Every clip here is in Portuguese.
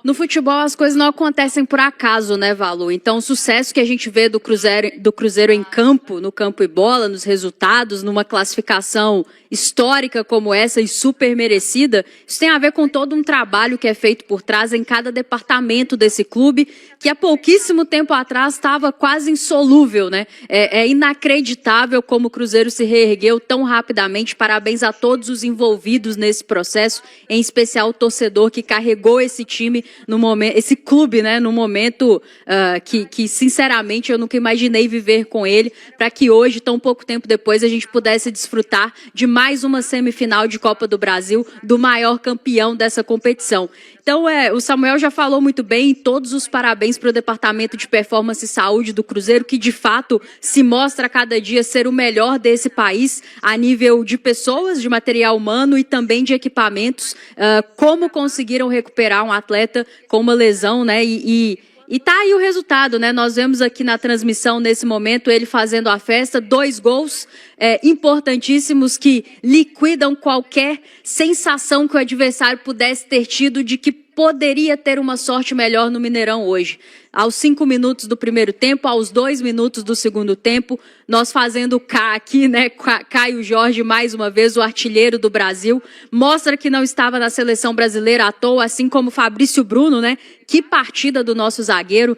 No futebol as coisas não acontecem por acaso, né, Valu? Então o sucesso que a gente vê do Cruzeiro em campo, no campo e bola, nos resultados, numa classificação histórica como essa e super merecida, isso tem a ver com todo um trabalho que é feito por trás em cada departamento desse clube, que há pouquíssimo tempo atrás estava quase insolúvel, né? É inacreditável como o Cruzeiro se reergueu tão rapidamente. Parabéns a todos os envolvidos nesse processo, em especial o torcedor que carregou esse time no momento, esse clube, né, no momento que sinceramente eu nunca imaginei viver com ele, para que hoje, tão pouco tempo depois, a gente pudesse desfrutar de mais uma semifinal de Copa do Brasil, do maior campeão dessa competição. Então, o Samuel já falou muito bem, todos os parabéns para o Departamento de Performance e Saúde do Cruzeiro, que de fato se mostra a cada dia ser o melhor desse país, a nível de pessoas, de material humano e também de equipamentos, como conseguiram recuperar um atleta com uma lesão, né, e tá aí o resultado, né? Nós vemos aqui na transmissão, nesse momento, ele fazendo a festa, 2 gols importantíssimos que liquidam qualquer sensação que o adversário pudesse ter tido de que poderia ter uma sorte melhor no Mineirão hoje. Aos 5 minutos do primeiro tempo, aos 2 minutos do segundo tempo, nós fazendo o K aqui, né? Caio Jorge, mais uma vez, o artilheiro do Brasil, mostra que não estava na seleção brasileira à toa, assim como Fabrício Bruno, né? Que partida do nosso zagueiro.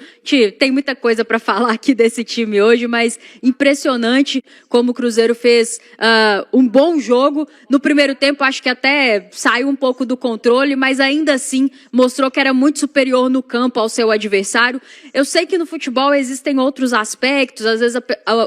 Tem muita coisa para falar aqui desse time hoje, mas impressionante como o Cruzeiro fez um bom jogo. No primeiro tempo, acho que até saiu um pouco do controle, mas ainda assim mostrou que era muito superior no campo ao seu adversário. Eu sei que no futebol existem outros aspectos, às vezes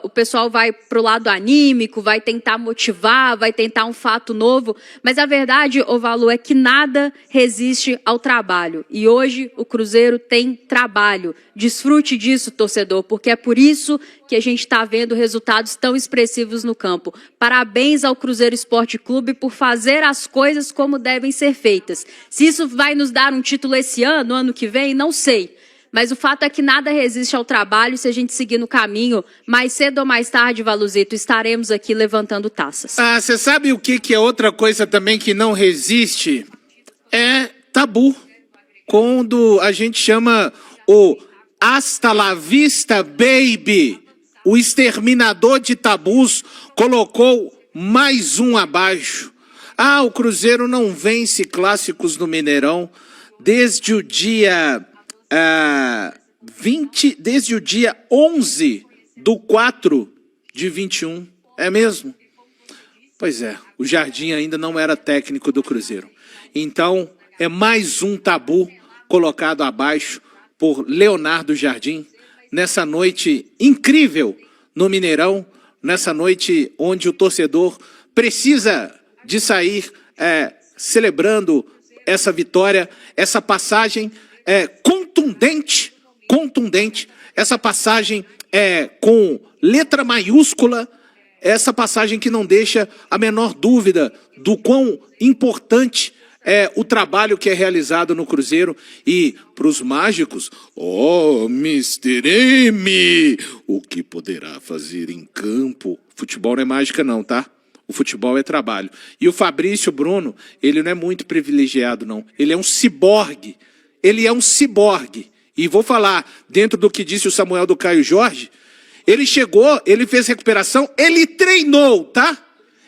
o pessoal vai para o lado anímico, vai tentar motivar, vai tentar um fato novo, mas a verdade, Valu, é que nada resiste ao trabalho. E hoje o Cruzeiro tem trabalho. Desfrute disso, torcedor, porque é por isso que a gente está vendo resultados tão expressivos no campo. Parabéns ao Cruzeiro Esporte Clube por fazer as coisas como devem ser feitas. Se isso vai nos dar um título esse ano, ano que vem, não sei. Mas o fato é que nada resiste ao trabalho. Se a gente seguir no caminho, mais cedo ou mais tarde, Valuzito, estaremos aqui levantando taças. Você sabe o que é outra coisa também que não resiste? É tabu. Quando a gente chama o hasta la vista, baby, o exterminador de tabus colocou mais um abaixo. O Cruzeiro não vence clássicos no Mineirão desde o dia... desde o dia 11/4/21, é mesmo? Pois é, o Jardim ainda não era técnico do Cruzeiro. Então, é mais um tabu colocado abaixo por Leonardo Jardim, nessa noite incrível no Mineirão, nessa noite onde o torcedor precisa de sair celebrando essa vitória, essa passagem contundente, essa passagem com letra maiúscula, essa passagem que não deixa a menor dúvida do quão importante é o trabalho que é realizado no Cruzeiro. E para os mágicos, Mr. M, o que poderá fazer em campo? Futebol não é mágica não, tá? O futebol é trabalho. E o Fabrício Bruno, ele não é muito privilegiado não, ele é um ciborgue. Ele é um ciborgue. E vou falar, dentro do que disse o Samuel do Caio Jorge, ele chegou, ele fez recuperação, ele treinou, tá?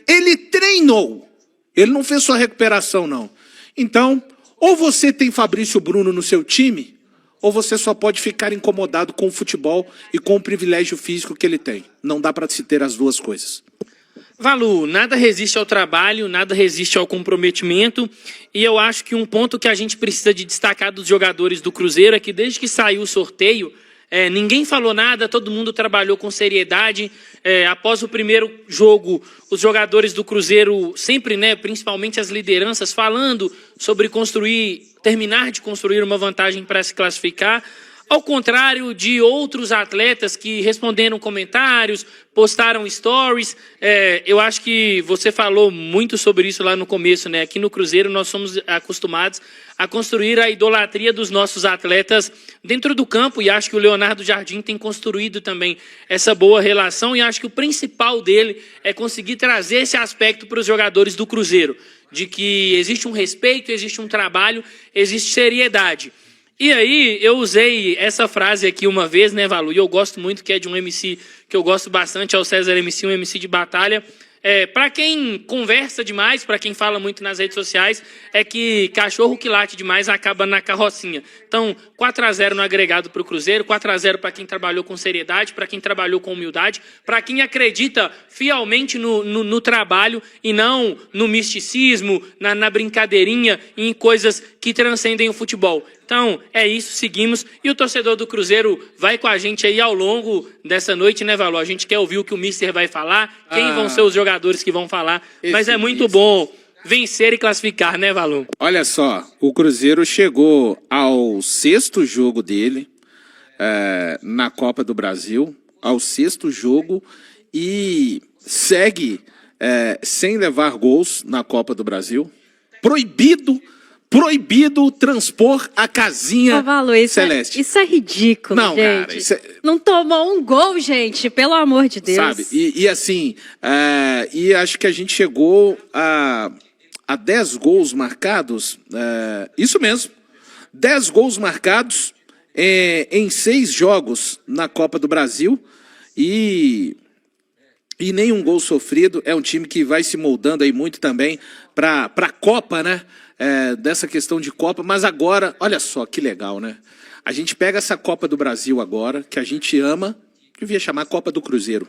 Ele treinou. Ele não fez só recuperação, não. Então, ou você tem Fabrício Bruno no seu time, ou você só pode ficar incomodado com o futebol e com o privilégio físico que ele tem. Não dá para se ter as duas coisas. Valu, nada resiste ao trabalho, nada resiste ao comprometimento, e eu acho que um ponto que a gente precisa de destacar dos jogadores do Cruzeiro é que desde que saiu o sorteio, ninguém falou nada, todo mundo trabalhou com seriedade. Após o primeiro jogo, os jogadores do Cruzeiro sempre, principalmente as lideranças, falando sobre terminar de construir uma vantagem para se classificar. Ao contrário de outros atletas que responderam comentários, postaram stories, eu acho que você falou muito sobre isso lá no começo, né? Aqui no Cruzeiro nós somos acostumados a construir a idolatria dos nossos atletas dentro do campo, e acho que o Leonardo Jardim tem construído também essa boa relação, e acho que o principal dele é conseguir trazer esse aspecto para os jogadores do Cruzeiro, de que existe um respeito, existe um trabalho, existe seriedade. E aí, eu usei essa frase aqui uma vez, né, Valu? E eu gosto muito, que é de um MC que eu gosto bastante, é o César MC, um MC de batalha. Para quem conversa demais, para quem fala muito nas redes sociais, é que cachorro que late demais acaba na carrocinha. Então, 4-0 no agregado para o Cruzeiro, 4-0 para quem trabalhou com seriedade, para quem trabalhou com humildade, para quem acredita fielmente no trabalho e não no misticismo, na brincadeirinha e em coisas que transcendem o futebol. Então, é isso, seguimos. E o torcedor do Cruzeiro vai com a gente aí ao longo dessa noite, né, Valor? A gente quer ouvir o que o Mister vai falar, quem vão ser os jogadores que vão falar. Mas é muito bom vencer e classificar, né, Valor? Olha só, o Cruzeiro chegou ao 6º jogo dele na Copa do Brasil, ao 6º jogo, e segue sem levar gols na Copa do Brasil. Proibido transpor a casinha celeste. Isso é ridículo, não, gente. Cara, não tomou um gol, gente, pelo amor de Deus. Sabe, e assim, e acho que a gente chegou a 10 gols marcados, isso mesmo, 10 gols marcados em 6 jogos na Copa do Brasil e nenhum gol sofrido. É um time que vai se moldando aí muito também para a Copa, né? Dessa questão de Copa, mas agora, olha só que legal, né? A gente pega essa Copa do Brasil agora, que a gente ama, devia chamar Copa do Cruzeiro,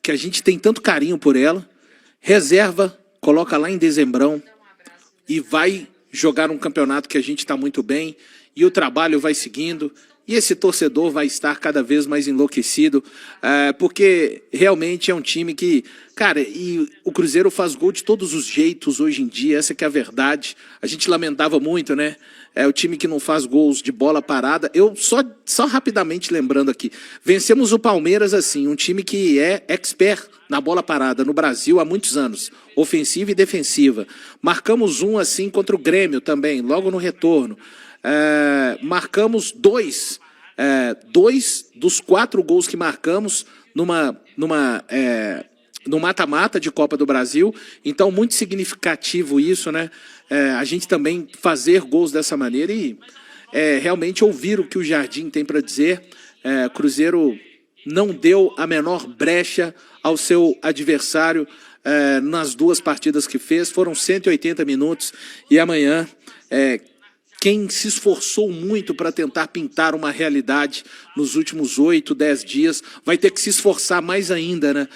que a gente tem tanto carinho por ela, reserva, coloca lá em dezembrão e vai jogar um campeonato que a gente está muito bem e o trabalho vai seguindo. E esse torcedor vai estar cada vez mais enlouquecido, porque realmente é um time que... Cara, e o Cruzeiro faz gol de todos os jeitos hoje em dia, essa que é a verdade. A gente lamentava muito, né? É o time que não faz gols de bola parada. Eu só rapidamente lembrando aqui, vencemos o Palmeiras assim, um time que é expert na bola parada no Brasil há muitos anos, ofensiva e defensiva. Marcamos um assim contra o Grêmio também, logo no retorno. Marcamos 2 dos 4 gols que marcamos no mata-mata de Copa do Brasil, então muito significativo isso, né? A gente também fazer gols dessa maneira e realmente ouvir o que o Jardim tem para dizer. Cruzeiro não deu a menor brecha ao seu adversário nas 2 partidas que fez, foram 180 minutos e amanhã... Quem se esforçou muito para tentar pintar uma realidade nos últimos 8, 10 dias, vai ter que se esforçar mais ainda, né,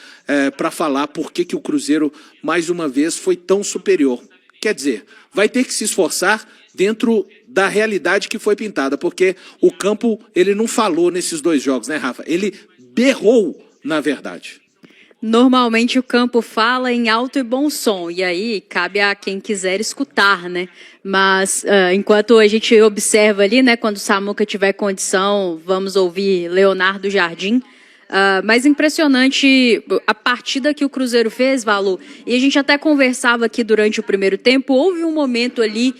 para falar por que o Cruzeiro, mais uma vez, foi tão superior. Quer dizer, vai ter que se esforçar dentro da realidade que foi pintada, porque o campo, ele não falou nesses 2 jogos, né, Rafa? Ele berrou, na verdade. Normalmente o campo fala em alto e bom som, e aí cabe a quem quiser escutar, né? Mas enquanto a gente observa ali, né, quando o Samuca tiver condição, vamos ouvir Leonardo Jardim. Mas impressionante a partida que o Cruzeiro fez, Valu, e a gente até conversava aqui durante o primeiro tempo, houve um momento ali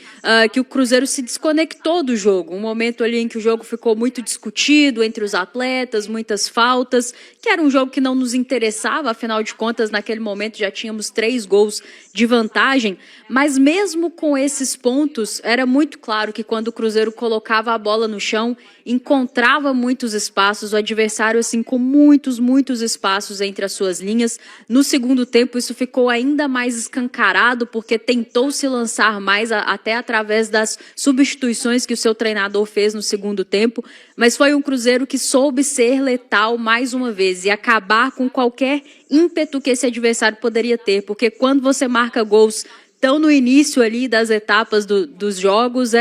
que o Cruzeiro se desconectou do jogo, um momento ali em que o jogo ficou muito discutido entre os atletas, muitas faltas, que era um jogo que não nos interessava, afinal de contas, naquele momento já tínhamos 3 gols de vantagem, mas mesmo com esses pontos, era muito claro que quando o Cruzeiro colocava a bola no chão, encontrava muitos espaços, o adversário assim com muitos espaços entre as suas linhas. No segundo tempo isso ficou ainda mais escancarado porque tentou se lançar mais até através das substituições que o seu treinador fez no segundo tempo, mas foi um Cruzeiro que soube ser letal mais uma vez e acabar com qualquer ímpeto que esse adversário poderia ter, porque quando você marca gols tão no início ali das etapas dos jogos,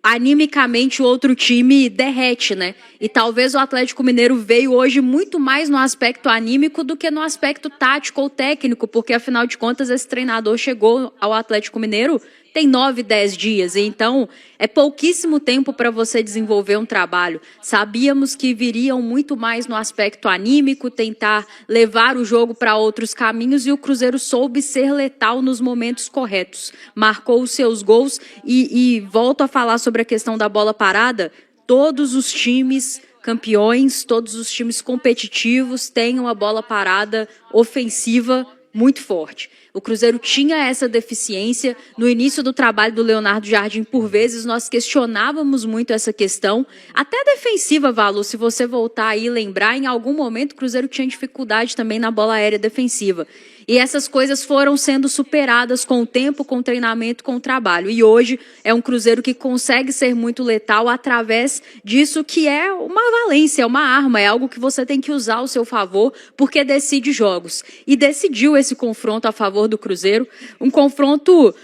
animicamente o outro time derrete, né? E talvez o Atlético Mineiro veio hoje muito mais no aspecto anímico do que no aspecto tático ou técnico, porque afinal de contas esse treinador chegou ao Atlético Mineiro tem 9, 10 dias, então é pouquíssimo tempo para você desenvolver um trabalho. Sabíamos que viriam muito mais no aspecto anímico, tentar levar o jogo para outros caminhos e o Cruzeiro soube ser letal nos momentos corretos. Marcou os seus gols e volto a falar sobre a questão da bola parada, todos os times campeões, todos os times competitivos têm uma bola parada ofensiva muito forte. O Cruzeiro tinha essa deficiência. No início do trabalho do Leonardo Jardim, por vezes, nós questionávamos muito essa questão. Até defensiva, Valu, se você voltar aí e lembrar, em algum momento o Cruzeiro tinha dificuldade também na bola aérea defensiva. E essas coisas foram sendo superadas com o tempo, com o treinamento, com o trabalho. E hoje é um Cruzeiro que consegue ser muito letal através disso, que é uma valência, é uma arma, é algo que você tem que usar ao seu favor, porque decide jogos. E decidiu esse confronto a favor do Cruzeiro, um confronto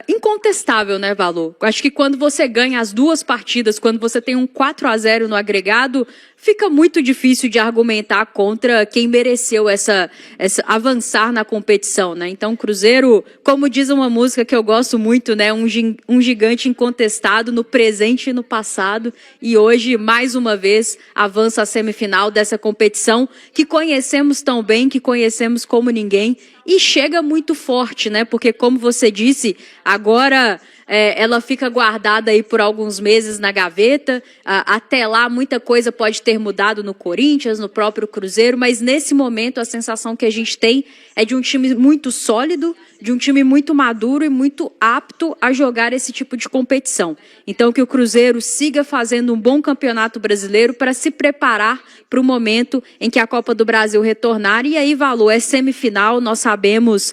incontestável, né, Valu? Acho que quando você ganha as duas partidas, quando você tem um 4-0 no agregado, fica muito difícil de argumentar contra quem mereceu essa avançar na competição, né? Então, o Cruzeiro, como diz uma música que eu gosto muito, né? Um gigante incontestado no presente e no passado, e hoje, mais uma vez, avança a semifinal dessa competição que conhecemos tão bem, que conhecemos como ninguém, e chega muito forte, né? Porque, como você disse, agora ela fica guardada aí por alguns meses na gaveta. Até lá, muita coisa pode ter mudado no Corinthians, no próprio Cruzeiro, mas nesse momento a sensação que a gente tem é de um time muito sólido, de um time muito maduro e muito apto a jogar esse tipo de competição. Então, que o Cruzeiro siga fazendo um bom campeonato brasileiro para se preparar para o momento em que a Copa do Brasil retornar. E aí, Valu, é semifinal, nós sabemos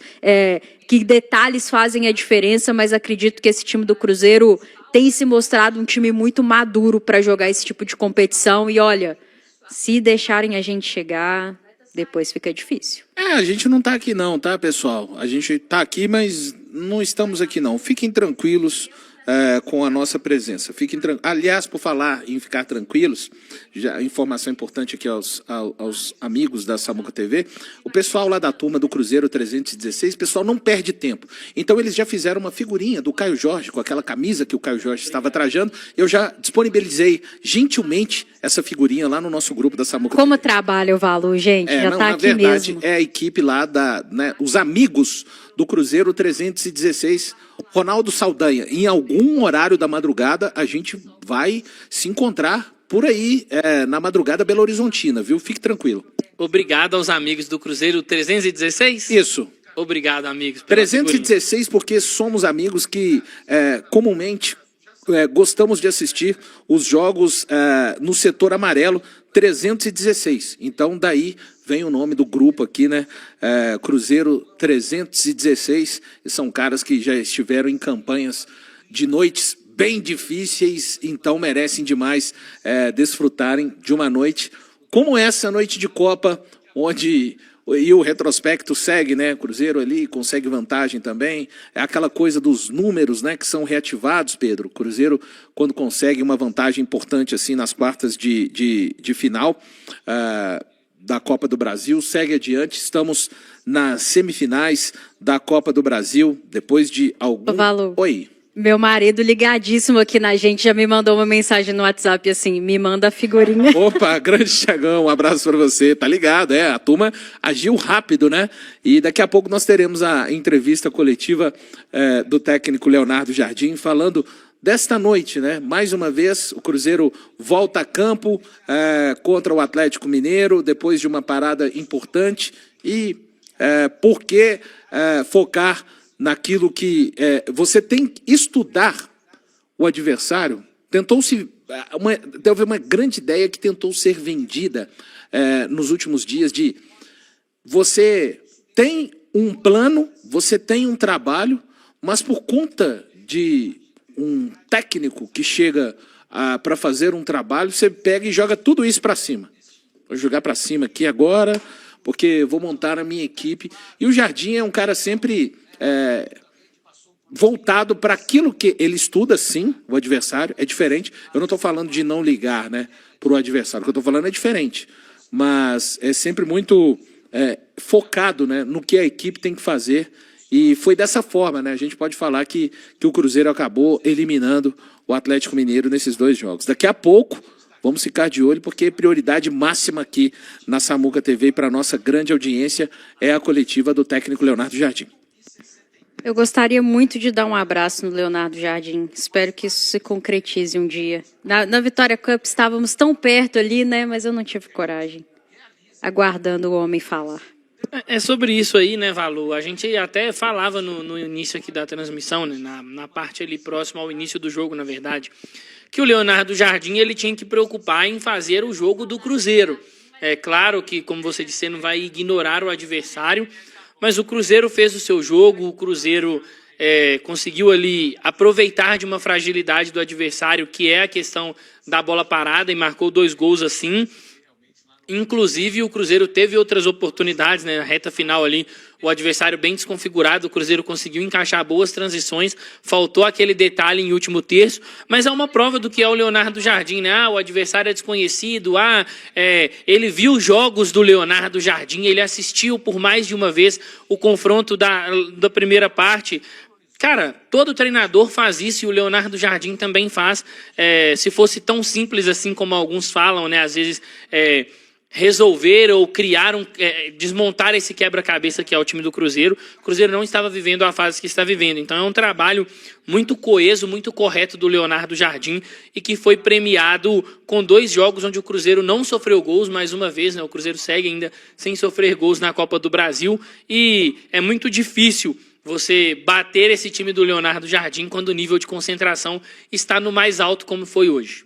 que detalhes fazem a diferença, mas acredito que esse time do Cruzeiro tem se mostrado um time muito maduro para jogar esse tipo de competição. E olha, se deixarem a gente chegar, depois fica difícil. A gente não tá aqui não, tá, pessoal? A gente tá aqui, mas não estamos aqui não. Fiquem tranquilos com a nossa presença. Aliás, por falar em ficar tranquilos, já informação importante aqui aos amigos da Samuca TV, o pessoal lá da turma do Cruzeiro 316, o pessoal não perde tempo. Então eles já fizeram uma figurinha do Caio Jorge, com aquela camisa que o Caio Jorge estava trajando. Eu já disponibilizei gentilmente essa figurinha lá no nosso grupo da Samuca Como TV. trabalha o Valu, gente? Já está aqui mesmo. Na verdade, é a equipe lá os amigos do Cruzeiro 316, Ronaldo Saldanha. Em algum horário da madrugada, a gente vai se encontrar por aí, na madrugada Belo Horizontina, viu? Fique tranquilo. Obrigado aos amigos do Cruzeiro 316? Isso. Obrigado, amigos. 316, porque somos amigos que comumente gostamos de assistir os jogos no setor amarelo 316. Então, daí vem o nome do grupo aqui, né? Cruzeiro 316. E são caras que já estiveram em campanhas de noites bem difíceis, então merecem demais desfrutarem de uma noite como essa noite de Copa, onde o retrospecto segue, né? Cruzeiro ali consegue vantagem também. É aquela coisa dos números, né? Que são reativados, Pedro. Cruzeiro, quando consegue uma vantagem importante assim nas quartas de final da Copa do Brasil, segue adiante. Estamos nas semifinais da Copa do Brasil, depois de algum... Valu. Oi. Meu marido ligadíssimo aqui na gente já me mandou uma mensagem no WhatsApp assim, me manda a figurinha. Opa, grande Thiagão, um abraço para você. Tá ligado, a turma agiu rápido, né? E daqui a pouco nós teremos a entrevista coletiva do técnico Leonardo Jardim falando desta noite, né? Mais uma vez, o Cruzeiro volta a campo contra o Atlético Mineiro, depois de uma parada importante. E por que focar naquilo que você tem que estudar o adversário? Teve uma grande ideia que tentou ser vendida nos últimos dias de você tem um plano, você tem um trabalho, mas por conta de um técnico que chega para fazer um trabalho, você pega e joga tudo isso para cima. Vou jogar para cima aqui agora, porque vou montar a minha equipe. E o Jardim é um cara sempre voltado para aquilo que ele estuda, sim, o adversário, é diferente. Eu não estou falando de não ligar, né, para o adversário, o que eu estou falando é diferente. Mas é sempre muito focado, né, no que a equipe tem que fazer. E foi dessa forma, né, a gente pode falar que o Cruzeiro acabou eliminando o Atlético Mineiro nesses dois jogos. Daqui a pouco, vamos ficar de olho, porque prioridade máxima aqui na Samuca TV e para a nossa grande audiência é a coletiva do técnico Leonardo Jardim. Eu gostaria muito de dar um abraço no Leonardo Jardim. Espero que isso se concretize um dia. Na Vitória Cup estávamos tão perto ali, né? Mas eu não tive coragem. Aguardando o homem falar. É sobre isso aí, né, Valu? A gente até falava no início aqui da transmissão, né, na parte ali próxima ao início do jogo, na verdade, que o Leonardo Jardim ele tinha que preocupar em fazer o jogo do Cruzeiro. É claro que, como você disse, não vai ignorar o adversário, mas o Cruzeiro fez o seu jogo, o Cruzeiro conseguiu ali aproveitar de uma fragilidade do adversário, que é a questão da bola parada, e marcou 2 gols assim. Inclusive, o Cruzeiro teve outras oportunidades, né? Na reta final ali, o adversário bem desconfigurado, o Cruzeiro conseguiu encaixar boas transições, faltou aquele detalhe em último terço, mas é uma prova do que é o Leonardo Jardim, né? O adversário é desconhecido, ele viu jogos do Leonardo Jardim, ele assistiu por mais de uma vez o confronto da primeira parte. Cara, todo treinador faz isso e o Leonardo Jardim também faz. Se fosse tão simples assim como alguns falam, né? Às vezes resolver ou criar desmontar esse quebra-cabeça que é o time do Cruzeiro. O Cruzeiro não estava vivendo a fase que está vivendo. Então é um trabalho muito coeso, muito correto do Leonardo Jardim e que foi premiado com 2 jogos onde o Cruzeiro não sofreu gols, mais uma vez, né? O Cruzeiro segue ainda sem sofrer gols na Copa do Brasil e é muito difícil você bater esse time do Leonardo Jardim quando o nível de concentração está no mais alto como foi hoje.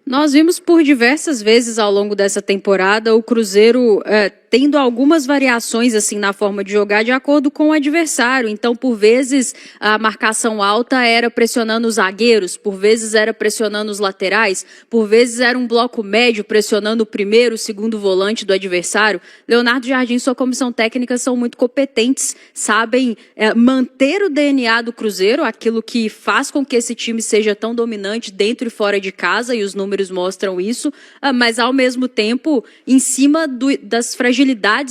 Nós vimos por diversas vezes ao longo dessa temporada o Cruzeiro tendo algumas variações assim na forma de jogar de acordo com o adversário. Então, por vezes, a marcação alta era pressionando os zagueiros, por vezes era pressionando os laterais, por vezes era um bloco médio pressionando o primeiro, o segundo volante do adversário. Leonardo Jardim e sua comissão técnica são muito competentes, sabem manter o DNA do Cruzeiro, aquilo que faz com que esse time seja tão dominante dentro e fora de casa, e os números mostram isso, mas ao mesmo tempo, em cima das fragilidades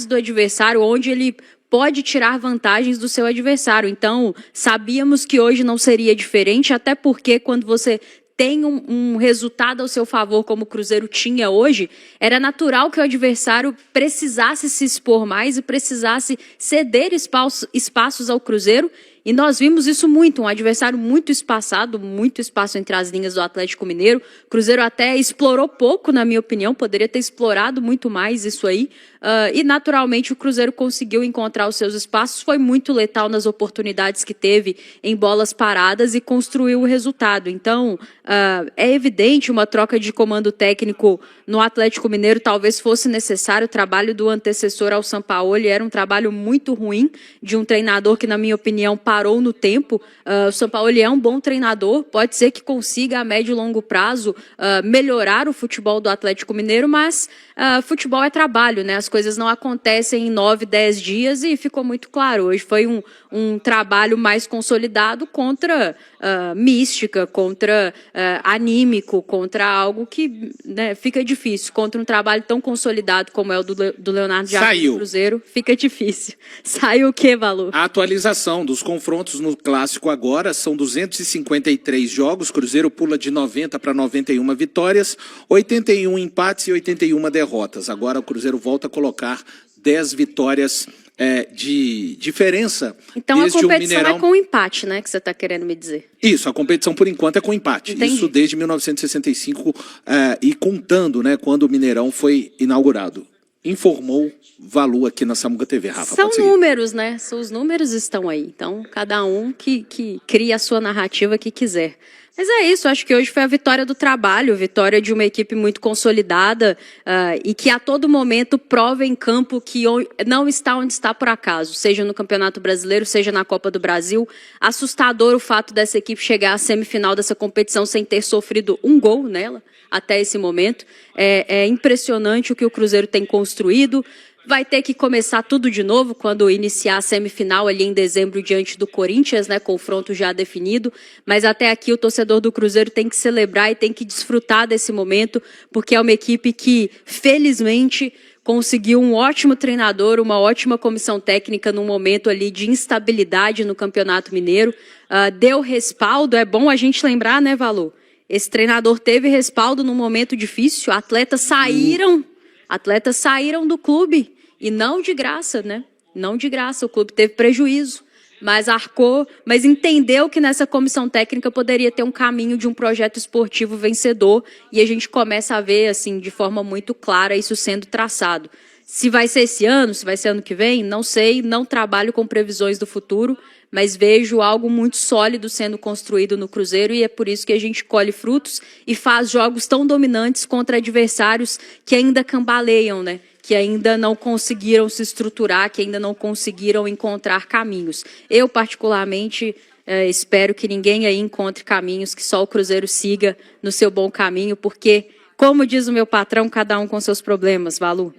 do adversário, onde ele pode tirar vantagens do seu adversário. Então, sabíamos que hoje não seria diferente, até porque quando você tem um resultado ao seu favor, como o Cruzeiro tinha hoje, era natural que o adversário precisasse se expor mais e precisasse ceder espaços ao Cruzeiro. E nós vimos isso muito, um adversário muito espaçado, muito espaço entre as linhas do Atlético Mineiro. O Cruzeiro até explorou pouco, na minha opinião, poderia ter explorado muito mais isso aí. E naturalmente o Cruzeiro conseguiu encontrar os seus espaços, foi muito letal nas oportunidades que teve em bolas paradas e construiu o resultado. Então, é evidente uma troca de comando técnico no Atlético Mineiro talvez fosse necessário. O trabalho do antecessor ao Sampaoli era um trabalho muito ruim, de um treinador que, na minha opinião, parou no tempo. O Sampaoli é um bom treinador, pode ser que consiga a médio e longo prazo melhorar o futebol do Atlético Mineiro, mas futebol é trabalho, né? As coisas não acontecem em 9, 10 dias e ficou muito claro. Hoje foi um trabalho mais consolidado contra mística, contra anímico, contra algo que, né, fica difícil. Contra um trabalho tão consolidado como é o do Leonardo Jardim do Cruzeiro, fica difícil. Saiu o quê, Valu? A atualização dos confrontos no Clássico agora são 253 jogos, Cruzeiro pula de 90 para 91 vitórias, 81 empates e 81 derrotas. Agora o Cruzeiro volta a colocar 10 vitórias de diferença. Então a competição é com empate, né, que você está querendo me dizer? Isso, a competição por enquanto é com empate. Entendi. Isso desde 1965 e contando, né, quando o Mineirão foi inaugurado. Informou Valu aqui na Samuca TV, Rafa. São números, né? Os números estão aí. Então, cada um que cria a sua narrativa que quiser. Mas é isso, acho que hoje foi a vitória do trabalho, vitória de uma equipe muito consolidada e que a todo momento prova em campo que não está onde está por acaso, seja no Campeonato Brasileiro, seja na Copa do Brasil. Assustador o fato dessa equipe chegar à semifinal dessa competição sem ter sofrido um gol nela até esse momento. É impressionante o que o Cruzeiro tem construído. Vai ter que começar tudo de novo quando iniciar a semifinal ali em dezembro diante do Corinthians, né? Confronto já definido. Mas até aqui o torcedor do Cruzeiro tem que celebrar e tem que desfrutar desse momento, porque é uma equipe que, felizmente, conseguiu um ótimo treinador, uma ótima comissão técnica num momento ali de instabilidade no Campeonato Mineiro. Deu respaldo, é bom a gente lembrar, né, Valu? Esse treinador teve respaldo num momento difícil, atletas saíram do clube, e não de graça, né? Não de graça, o clube teve prejuízo, mas arcou, mas entendeu que nessa comissão técnica poderia ter um caminho de um projeto esportivo vencedor, e a gente começa a ver, assim, de forma muito clara isso sendo traçado. Se vai ser esse ano, se vai ser ano que vem, não sei, não trabalho com previsões do futuro, mas vejo algo muito sólido sendo construído no Cruzeiro e é por isso que a gente colhe frutos e faz jogos tão dominantes contra adversários que ainda cambaleiam, né? Que ainda não conseguiram se estruturar, que ainda não conseguiram encontrar caminhos. Eu, particularmente, espero que ninguém aí encontre caminhos, que só o Cruzeiro siga no seu bom caminho, porque, como diz o meu patrão, cada um com seus problemas, Valu.